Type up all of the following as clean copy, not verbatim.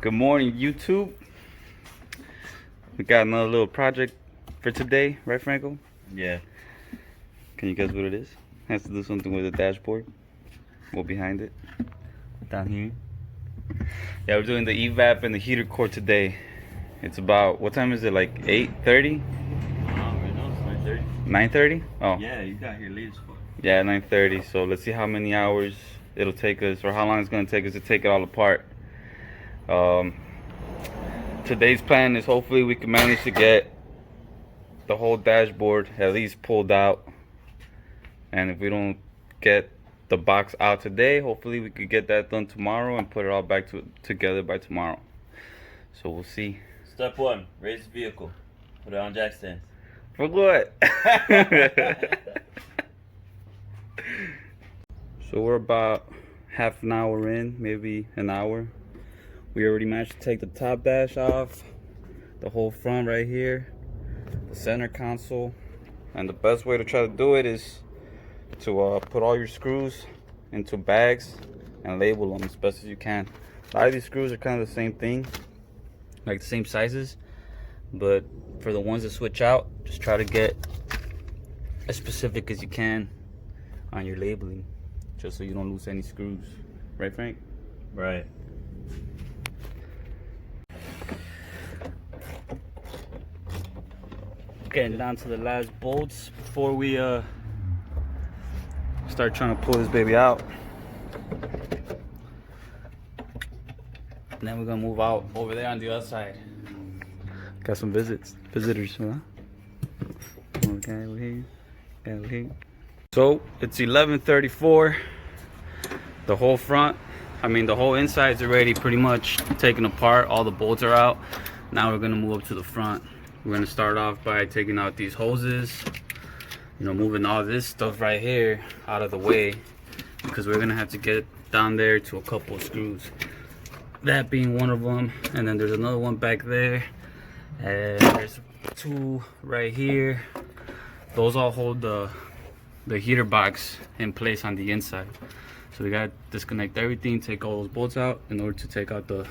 Good morning, YouTube. We got another little project for today, right, Franco? Yeah. Can you guess what it is? Has to do something with the dashboard. What behind it? Down here. Yeah, we're doing the evap and the heater core today. It's about, what time is it? Like 8:30? No, it's 9:30. 9:30? Oh. Yeah, you got here late as fuck. Yeah, 9:30. So let's see how many hours it'll take us, or how long it's gonna take us to take it all apart. Today's plan is hopefully we can manage to get the whole dashboard at least pulled out, and if we don't get the box out today, hopefully we could get that done tomorrow and put it all back together by tomorrow. So we'll see. Step 1, raise the vehicle. Put it on jack stands. For what? So we're about half an hour in, maybe an hour. We already managed to take the top dash off, the whole front right here, the center console, and the best way to try to do it is to put all your screws into bags and label them as best as you can. A lot of these screws are kind of the same thing, like the same sizes, but for the ones that switch out, just try to get as specific as you can on your labeling, just so you don't lose any screws. Right, Frank? Right. Getting down to the last bolts before we start trying to pull this baby out. And then we're gonna move out over there on the other side. Got some visitors, huh? Okay, over here. Over here. So it's 11:34. The whole front, the whole inside's already pretty much taken apart. All the bolts are out. Now we're gonna move up to the front. We're gonna start off by taking out these hoses, moving all this stuff right here out of the way, because we're gonna have to get down there to a couple of screws. That being one of them, and then there's another one back there, and there's two right here. Those all hold the heater box in place on the inside. So we gotta disconnect everything, take all those bolts out in order to take out the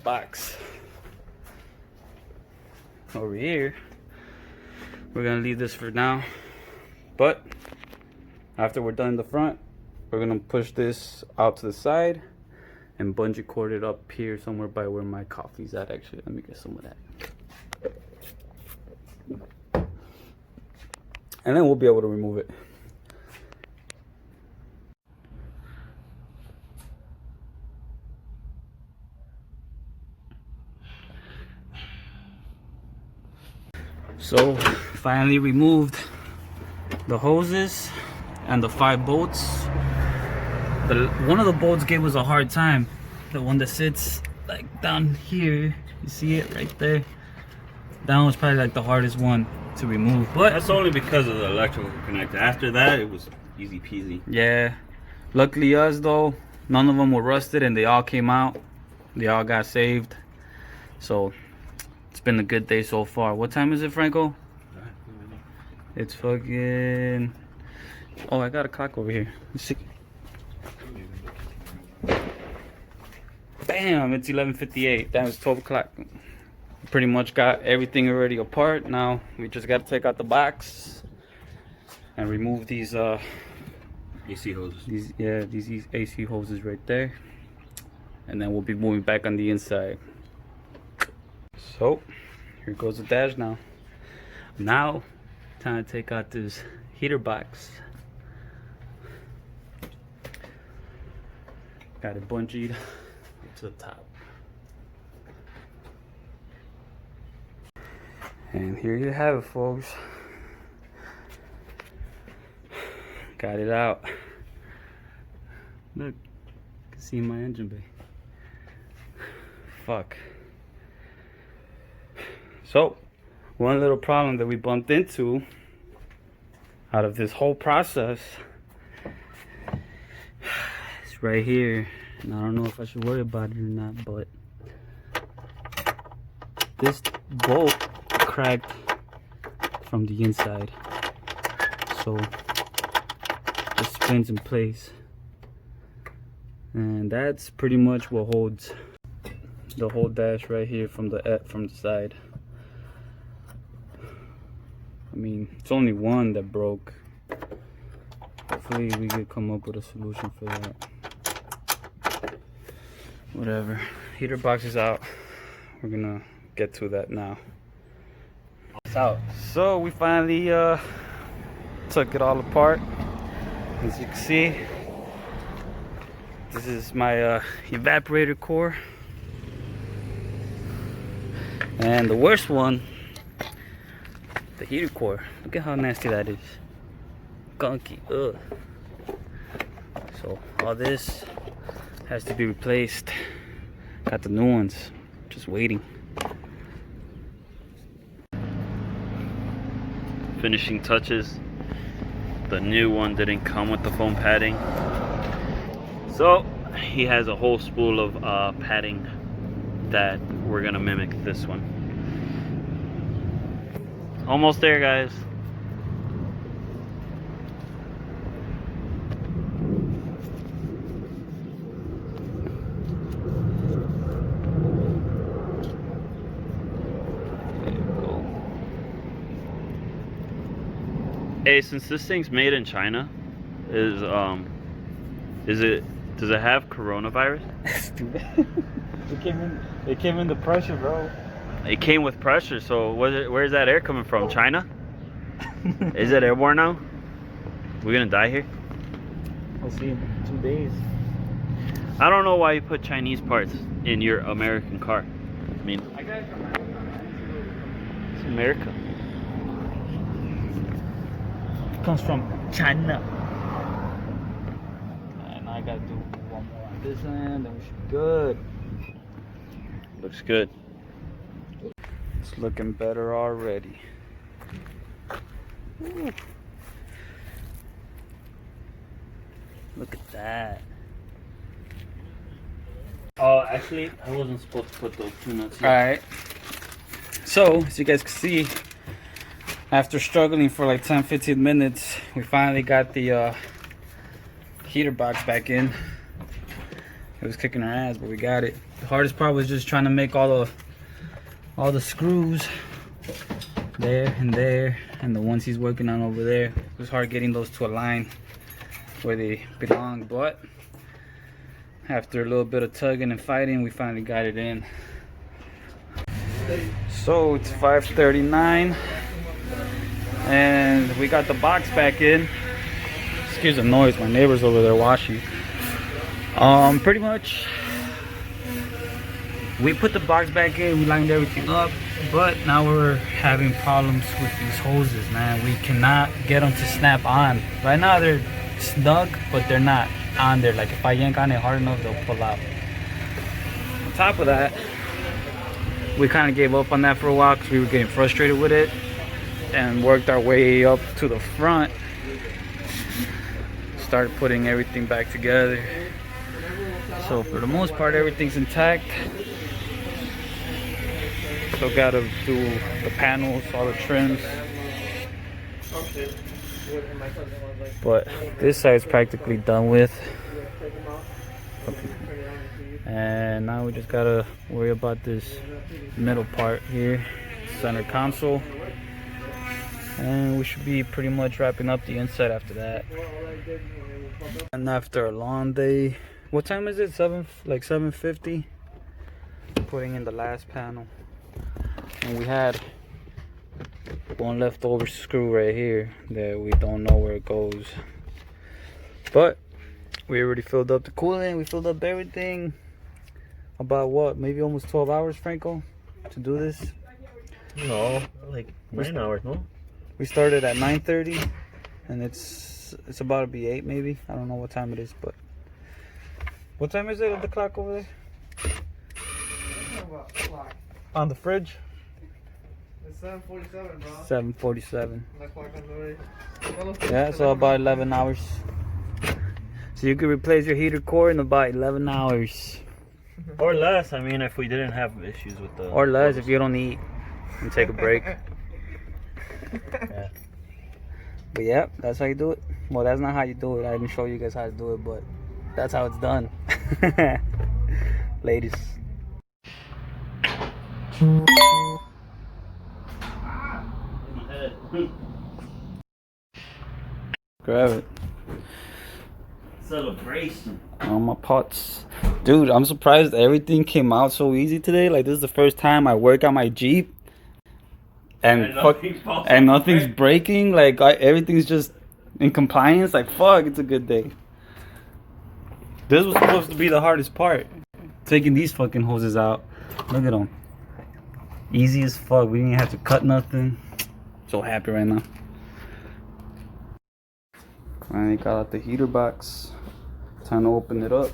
box. Over here, we're gonna leave this for now, but after we're done in the front, we're gonna push this out to the side and bungee cord it up here somewhere by where my coffee's at. Actually, let me get some of that, and then we'll be able to remove it. So finally removed the hoses and the 5 bolts. One of the bolts gave us a hard time. The one that sits like down here, you see it right there? That one was probably like the hardest one to remove. But that's only because of the electrical connector. After that, it was easy peasy. Yeah. Luckily us though, none of them were rusted and they all came out. They all got saved. So it's been a good day so far. What time is it, Franco? It's fucking... Oh, I got a clock over here. Let's see. Bam! It's 11:58. Damn, it's 12 o'clock. Pretty much got everything already apart. Now we just got to take out the box and remove these AC hoses. These AC hoses right there. And then we'll be moving back on the inside. So here goes the dash now. Now time to take out this heater box. Got it bungeed up to the top. And here you have it, folks. Got it out. Look, you can see my engine bay. Fuck. So, one little problem that we bumped into out of this whole process is right here. And I don't know if I should worry about it or not, but this bolt cracked from the inside. So, it spins in place. And that's pretty much what holds the whole dash right here from the side. I mean, it's only one that broke. Hopefully we could come up with a solution for that. Whatever. Heater box is out. We're gonna get to that now. It's out. So we finally took it all apart. As you can see, this is my evaporator core. And the worst one, the heater core. Look at how nasty that is. Gunky. Ugh. So all this has to be replaced. Got the new ones. Just waiting. Finishing touches. The new one didn't come with the foam padding. So he has a whole spool of padding that we're gonna mimic this one. Almost there, guys. There you go. Hey, since this thing's made in China, does it have coronavirus? Stupid. It came in the pressure, bro. It came with pressure, so where's that air coming from? China? Is it airborne now? We're gonna die here? We'll see in 2 days. I don't know why you put Chinese parts in your American car. I mean, it's America. It comes from China. And I gotta do one more on this end, and we should be good. Looks good. It's looking better already. Ooh. Look at that. Oh, actually, I wasn't supposed to put those 2 nuts here. Alright. So, as you guys can see, after struggling for like 10-15 minutes, we finally got the heater box back in. It was kicking our ass, but we got it. The hardest part was just trying to make all the screws there, and the ones he's working on over there. It was hard getting those to align where they belong, but after a little bit of tugging and fighting, we finally got it in. So it's 5:39 and we got the box back in. Excuse the noise, my neighbor's over there washing. Pretty much we put the box back in, we lined everything up, but now we're having problems with these hoses, man. We cannot get them to snap on. Right now they're snug, but they're not on there. Like if I yank on it hard enough, they'll pull out. On top of that, we kind of gave up on that for a while because we were getting frustrated with it, and worked our way up to the front. Started putting everything back together. So for the most part, everything's intact. Still gotta do the panels, all the trims. But this side's practically done with. And now we just gotta worry about this middle part here, center console. And we should be pretty much wrapping up the inside after that. And after a long day, what time is it? 7:50. Putting in the last panel. And we had one leftover screw right here that we don't know where it goes. But we already filled up the coolant, we filled up everything. About what? Maybe almost 12 hours, Franco, to do this? No, like 9 hours, no? We started at 9:30 and it's about to be 8 maybe. I don't know what time it is, but what time is it at the clock over there? On the fridge? It's 7:47, bro. 7:47. Yeah, so about 11 hours. So you could replace your heater core in about 11 hours. Or less, I mean, if we didn't have issues with the... Or less if you don't eat and take a break. Yeah. But yeah, that's how you do it. Well, that's not how you do it. I didn't show you guys how to do it, but that's how it's done. Ladies. my head. Grab it. Celebration. On my pots. Dude, I'm surprised everything came out so easy today. Like, this is the first time I work on my Jeep. And nothing's breaking. Like, everything's just in compliance. Like, fuck, it's a good day. This was supposed to be the hardest part. Taking these fucking hoses out. Look at them. Easy as fuck. We didn't have to cut nothing. So happy right now. Finally got out the heater box. Time to open it up.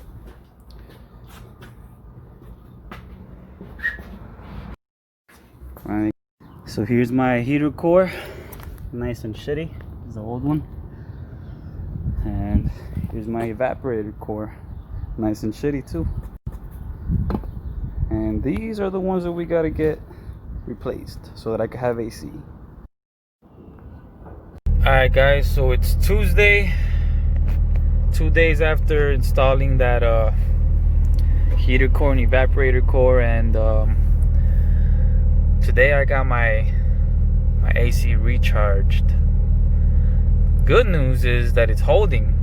Finally. So here's my heater core. Nice and shitty. This is the old one. And here's my evaporator core. Nice and shitty too. And these are the ones that we gotta get replaced so that I can have AC. Alright guys, so it's Tuesday. 2 days after installing that heater core and evaporator core, and today I got my AC recharged. Good news is that it's holding.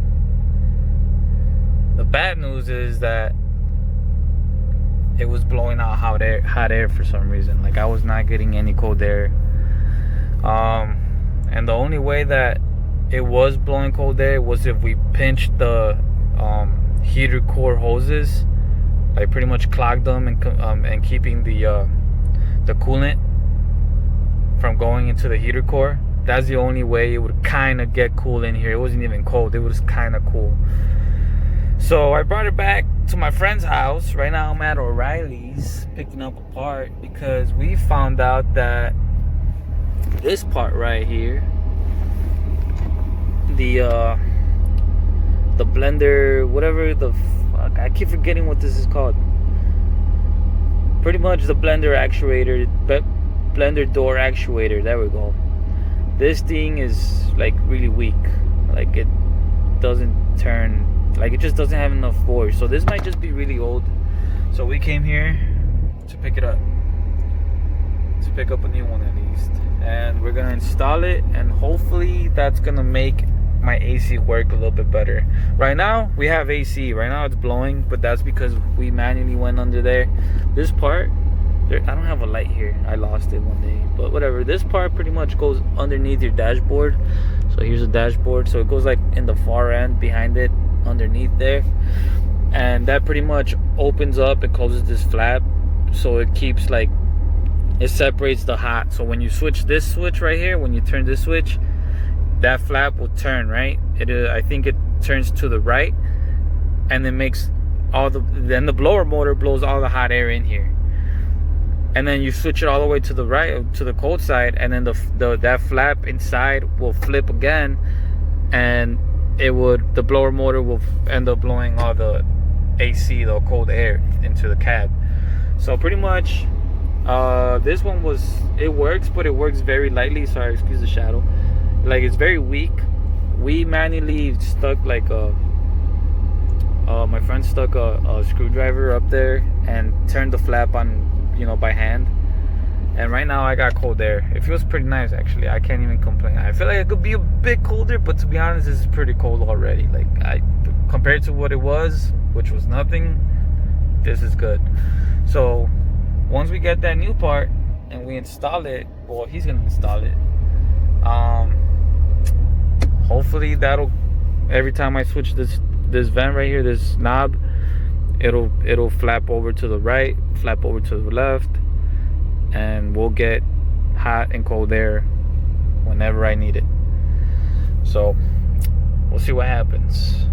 The bad news is that it was blowing out hot air for some reason. Like, I was not getting any cold air. And the only way that it was blowing cold air was if we pinched the heater core hoses, like pretty much clogged them and keeping the coolant from going into the heater core. That's the only way it would kind of get cool in here. It wasn't even cold, it was kind of cool. So I brought it back to my friend's house. Right now I'm at O'Reilly's picking up a part because we found out that this part right here, the blender, whatever the fuck, I keep forgetting what this is called. Pretty much the blender actuator, blender door actuator, there we go. This thing is like really weak. Like, it doesn't turn, like it just doesn't have enough force. So this might just be really old. So we came here to pick it up, to pick up a new one at least, and we're gonna install it, and hopefully that's gonna make my AC work a little bit better. Right now we have AC. Right now it's blowing, but that's because we manually went under there. This part there, I don't have a light here, I lost it one day, but whatever. This part pretty much goes underneath your dashboard. So here's a dashboard, so it goes like in the far end behind it, underneath there, and that pretty much opens up and closes this flap, so it keeps, like, it separates the hot. So when you switch this switch right here, when you turn this switch, that flap will turn, right? I think it turns to the right, and it makes then the blower motor blows all the hot air in here, and then you switch it all the way to the right, to the cold side, and then that flap inside will flip again, and the blower motor will end up blowing all the AC, the cold air, into the cab. So pretty much this one it works, but it works very lightly. Sorry, excuse the shadow. Like, it's very weak. We manually stuck like my friend stuck a screwdriver up there and turned the flap on, you know, by hand. And right now I got cold air. It feels pretty nice, actually. I can't even complain. I feel like it could be a bit colder, but to be honest, this is pretty cold already. Like, compared to what it was, which was nothing, this is good. So once we get that new part and we install it, well, he's gonna install it, hopefully that'll, every time I switch this vent right here, this knob, it'll flap over to the right, flap over to the left, and we'll get hot and cold air whenever I need it. So we'll see what happens.